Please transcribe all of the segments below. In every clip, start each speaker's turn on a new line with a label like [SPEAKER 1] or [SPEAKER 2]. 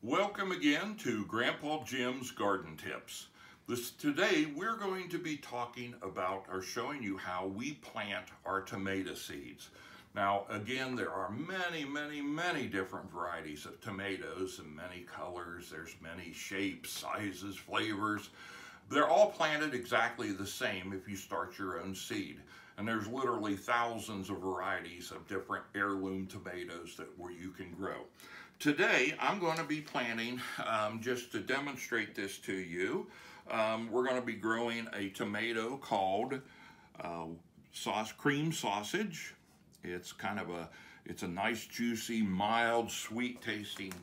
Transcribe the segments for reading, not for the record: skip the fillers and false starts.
[SPEAKER 1] Welcome again to Grandpa Jim's Garden Tips. Today we're going to be talking about or showing you how we plant our tomato seeds. Now again, there are many different varieties of tomatoes and many colors. There's many shapes, sizes, flavors. They're all planted exactly the same if you start your own seed. And there's literally thousands of varieties of different heirloom tomatoes where you can grow. Today, I'm going to be planting, just to demonstrate this to you, we're going to be growing a tomato called cream sausage. It's it's a nice, juicy, mild, sweet tasting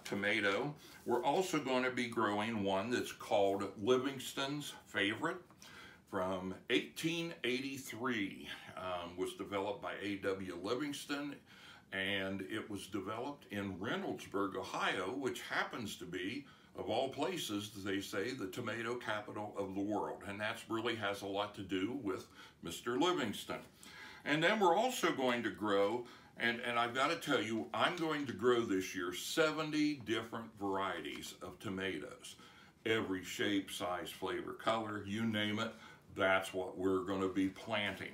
[SPEAKER 1] tomato. We're also going to be growing one that's called Livingston's Favorite from 1883. Was developed by A.W. Livingston, and it was developed in Reynoldsburg, Ohio, which happens to be, of all places, they say, the tomato capital of the world. And that really has a lot to do with Mr. Livingston. And then we're also going to grow, and I've got to tell you, I'm going to grow this year 70 different varieties of tomatoes. Every shape, size, flavor, color, you name it, that's what we're going to be planting.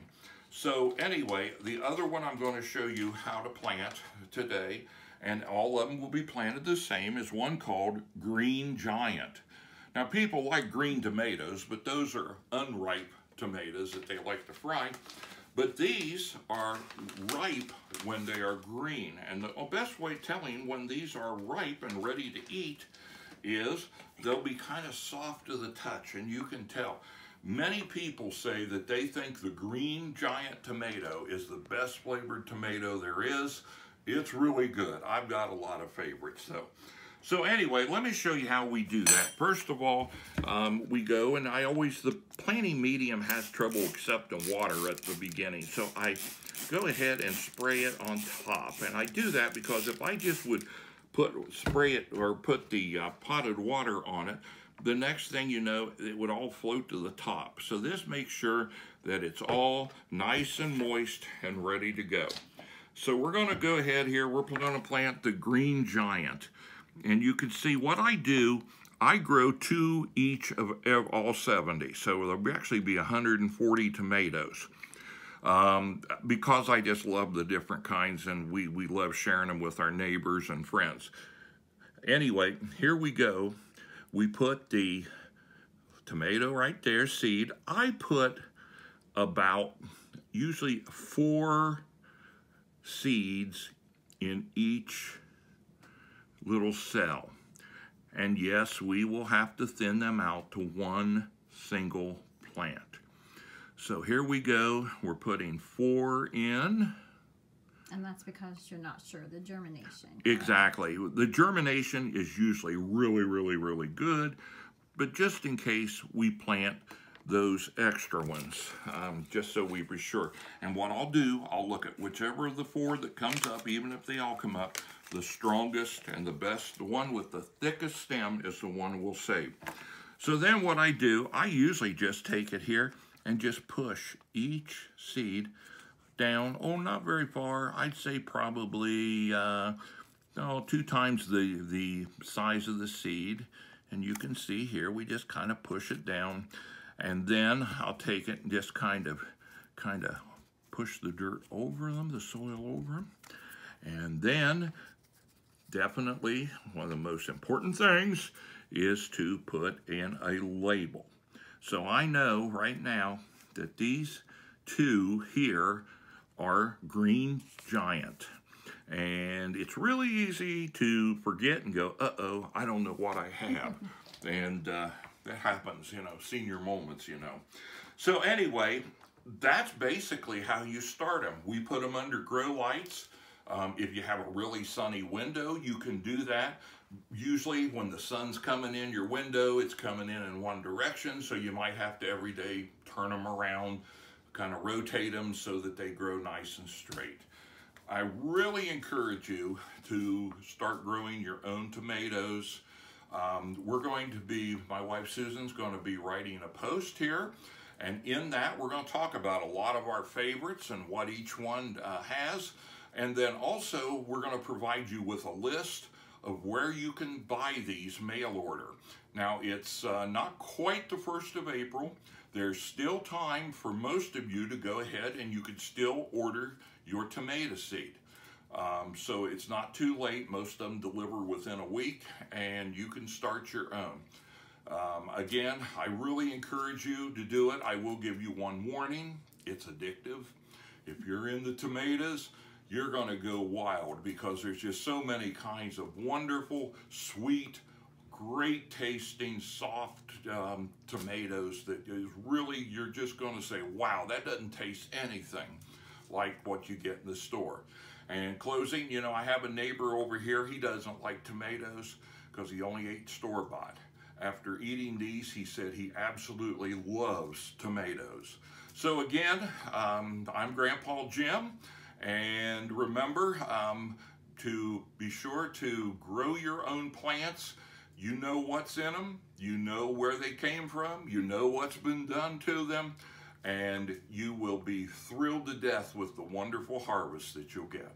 [SPEAKER 1] So anyway, the other one I'm going to show you how to plant today, and all of them will be planted the same, is one called Green Giant. Now people like green tomatoes, but those are unripe tomatoes that they like to fry. But these are ripe when they are green. And the best way of telling when these are ripe and ready to eat is they'll be kind of soft to the touch, and you can tell. Many people say that they think the Green Giant tomato is the best flavored tomato there is. It's really good. I've got a lot of favorites though. So anyway, let me show you how we do that. First of all, we go, and the planting medium has trouble accepting water at the beginning. So I go ahead and spray it on top. And I do that because if I just would spray it or put the potted water on it, the next thing you know, it would all float to the top. So this makes sure that it's all nice and moist and ready to go. So we're going to go ahead here. We're going to plant the Green Giant. And you can see what I do, I grow 2 each of all 70. So there'll actually be 140 tomatoes. Because I just love the different kinds, and we love sharing them with our neighbors and friends. Anyway, here we go. We put the tomato right there, seed. I put about usually 4 seeds in each little cell. And yes, we will have to thin them out to one single plant. So here we go. We're putting 4 in.
[SPEAKER 2] And that's because you're not sure of the germination.
[SPEAKER 1] Exactly. The germination is usually really good, but just in case we plant those extra ones, just so we be sure. And what I'll do, I'll look at whichever of the 4 that comes up, even if they all come up, the strongest and the best, the one with the thickest stem is the one we'll save. So then what I do, I usually just take it here and just push each seed down, not very far. I'd say probably 2 times the size of the seed. And you can see here, we just kind of push it down, and then I'll take it and just kind of push the dirt over them, the soil over them. And then definitely one of the most important things is to put in a label. So I know right now that these 2 here are Green Giant. And it's really easy to forget and go, uh-oh, I don't know what I have. And that happens, senior moments, So anyway, that's basically how you start them. We put them under grow lights. If you have a really sunny window, you can do that. Usually when the sun's coming in your window, it's coming in one direction, so you might have to every day turn them around, kind of rotate them so that they grow nice and straight. I really encourage you to start growing your own tomatoes. My wife Susan's going to be writing a post here, and in that we're going to talk about a lot of our favorites and what each one has. And then also we're going to provide you with a list of where you can buy these mail order. Now, it's not quite the 1st of April. There's still time for most of you to go ahead and you can still order your tomato seed. So it's not too late. Most of them deliver within a week, and you can start your own. Again, I really encourage you to do it. I will give you one warning. It's addictive. If you're in the tomatoes, you're going to go wild because there's just so many kinds of wonderful, sweet, great tasting, soft tomatoes that is really, you're just going to say, wow, that doesn't taste anything like what you get in the store. And in closing, you know, I have a neighbor over here. He doesn't like tomatoes because he only ate store-bought. After eating these, he said he absolutely loves tomatoes. So again, I'm Grandpa Jim, and remember to be sure to grow your own plants. You know what's in them, you know where they came from, you know what's been done to them, and you will be thrilled to death with the wonderful harvest that you'll get.